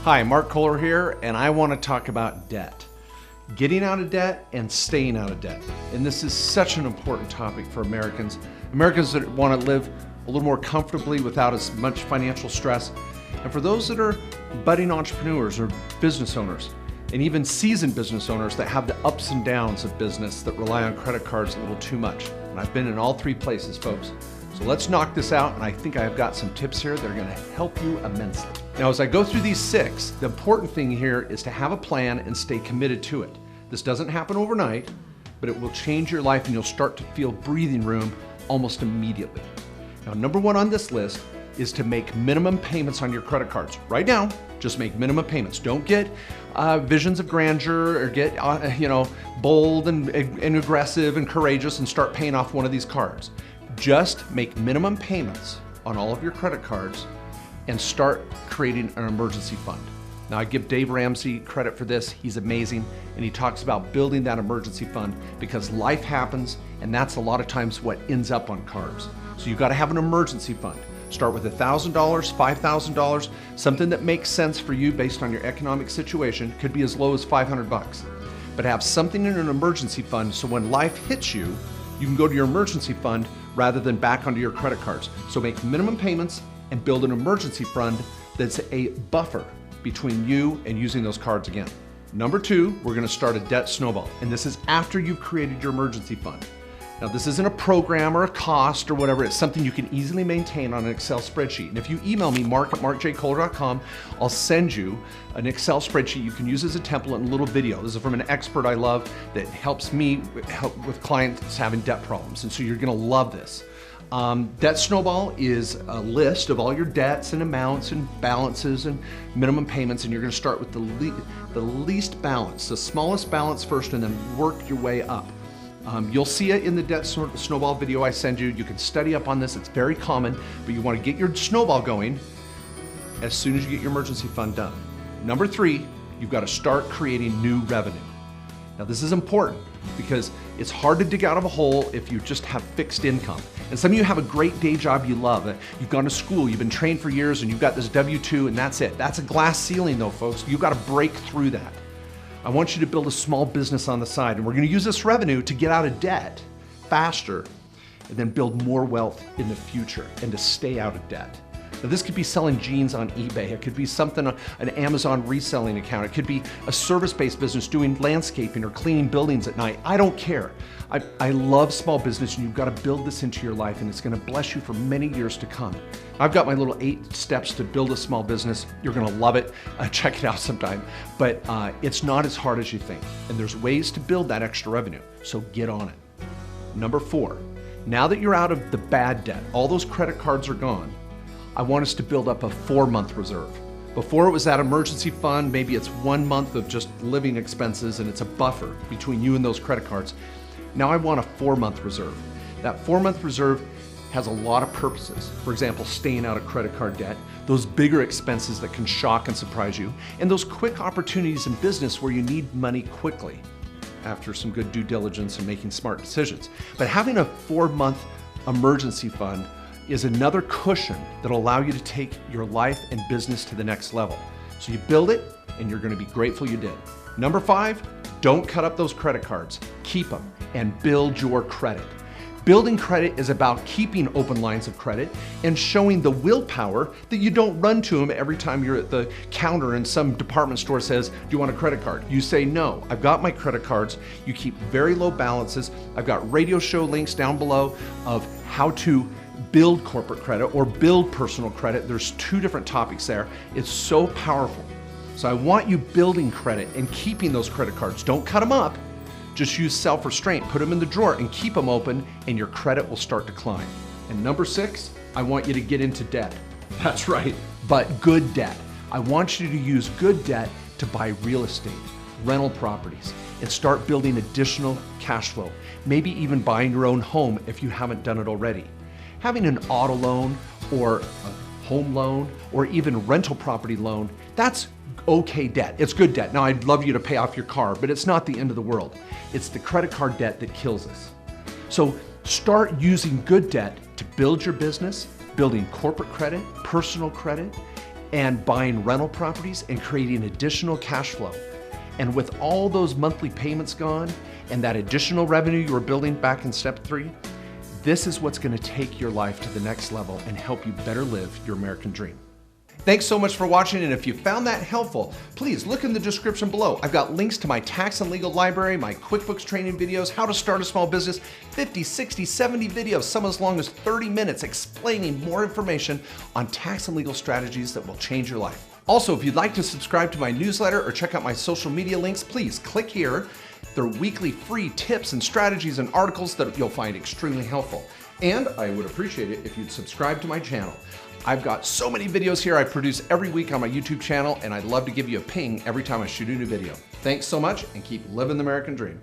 Hi, Mark Kohler here, and I want to talk about debt. Getting out of debt and staying out of debt. And this is such an important topic for Americans. Americans that want to live a little more comfortably without as much financial stress. And for those that are budding entrepreneurs or business owners, and even seasoned business owners that have the ups and downs of business that rely on credit cards a little too much. And I've been in all three places, folks. So let's knock this out, and I think I've got some tips here that are going to help you immensely. Now, as I go through these 6, the important thing here is to have a plan and stay committed to it. This doesn't happen overnight, but it will change your life and you'll start to feel breathing room almost immediately. Now, number 1 on this list is to make minimum payments on your credit cards. Right now, just make minimum payments. Don't get visions of grandeur or get bold and aggressive and courageous and start paying off one of these cards. Just make minimum payments on all of your credit cards and start creating an emergency fund. Now, I give Dave Ramsey credit for this. He's amazing, and he talks about building that emergency fund because life happens, and that's a lot of times what ends up on cards. So you've got to have an emergency fund. Start with $1,000, $5,000, something that makes sense for you based on your economic situation. Could be as low as 500 bucks. But have something in an emergency fund so when life hits you, you can go to your emergency fund rather than back onto your credit cards. So make minimum payments and build an emergency fund that's a buffer between you and using those cards again. Number 2, we're gonna start a debt snowball. And this is after you've created your emergency fund. Now, this isn't a program or a cost or whatever. It's something you can easily maintain on an Excel spreadsheet. And if you email me, mark@markjkohler.com, I'll send you an Excel spreadsheet you can use as a template and a little video. This is from an expert I love that helps me help with clients having debt problems. And so you're gonna love this. Debt snowball is a list of all your debts and amounts and balances and minimum payments, and you're gonna start with the least balance, the smallest balance first, and then work your way up. You'll see it in the debt snowball video I send you. You can study up on this. It's very common, but you want to get your snowball going as soon as you get your emergency fund done. Number 3, you've got to start creating new revenue. Now, this is important because it's hard to dig out of a hole if you just have fixed income. And some of you have a great day job you love. You've gone to school, you've been trained for years, and you've got this W-2, and that's it. That's a glass ceiling though, folks. You've got to break through that. I want you to build a small business on the side, and we're going to use this revenue to get out of debt faster and then build more wealth in the future and to stay out of debt. Now, this could be selling jeans on eBay. It could be something, an Amazon reselling account. It could be a service-based business doing landscaping or cleaning buildings at night. I don't care. I love small business, and you've got to build this into your life, and it's going to bless you for many years to come. I've got my little 8 steps to build a small business. You're going to love it. Check it out sometime. But it's not as hard as you think, and there's ways to build that extra revenue, so get on it. Number 4, now that you're out of the bad debt, all those credit cards are gone, I want us to build up a 4-month reserve. Before it was that emergency fund, maybe it's 1 month of just living expenses and it's a buffer between you and those credit cards. Now I want a 4-month reserve. That 4-month reserve has a lot of purposes. For example, staying out of credit card debt, those bigger expenses that can shock and surprise you, and those quick opportunities in business where you need money quickly after some good due diligence and making smart decisions. But having a 4-month emergency fund is another cushion that'll allow you to take your life and business to the next level. So you build it, and you're gonna be grateful you did. Number 5, don't cut up those credit cards. Keep them and build your credit. Building credit is about keeping open lines of credit and showing the willpower that you don't run to them every time you're at the counter and some department store says, do you want a credit card? You say, no, I've got my credit cards. You keep very low balances. I've got radio show links down below of how to build corporate credit or build personal credit. There's 2 different topics there. It's so powerful. So I want you building credit and keeping those credit cards. Don't cut them up. Just use self-restraint. Put them in the drawer and keep them open, and your credit will start to climb. And number 6, I want you to get into debt. That's right, but good debt. I want you to use good debt to buy real estate, rental properties, and start building additional cash flow. Maybe even buying your own home if you haven't done it already. Having an auto loan or a home loan or even rental property loan, that's okay debt. It's good debt. Now, I'd love you to pay off your car, but it's not the end of the world. It's the credit card debt that kills us. So start using good debt to build your business, building corporate credit, personal credit, and buying rental properties and creating additional cash flow. And with all those monthly payments gone and that additional revenue you were building back in step 3, this is what's going to take your life to the next level and help you better live your American dream. Thanks so much for watching, and if you found that helpful, please look in the description below. I've got links to my tax and legal library, my QuickBooks training videos, how to start a small business, 50, 60, 70 videos, some as long as 30 minutes explaining more information on tax and legal strategies that will change your life. Also, if you'd like to subscribe to my newsletter or check out my social media links, please click here. They're weekly free tips and strategies and articles that you'll find extremely helpful. And I would appreciate it if you'd subscribe to my channel. I've got so many videos here I produce every week on my YouTube channel, and I'd love to give you a ping every time I shoot a new video. Thanks so much, and keep living the American dream.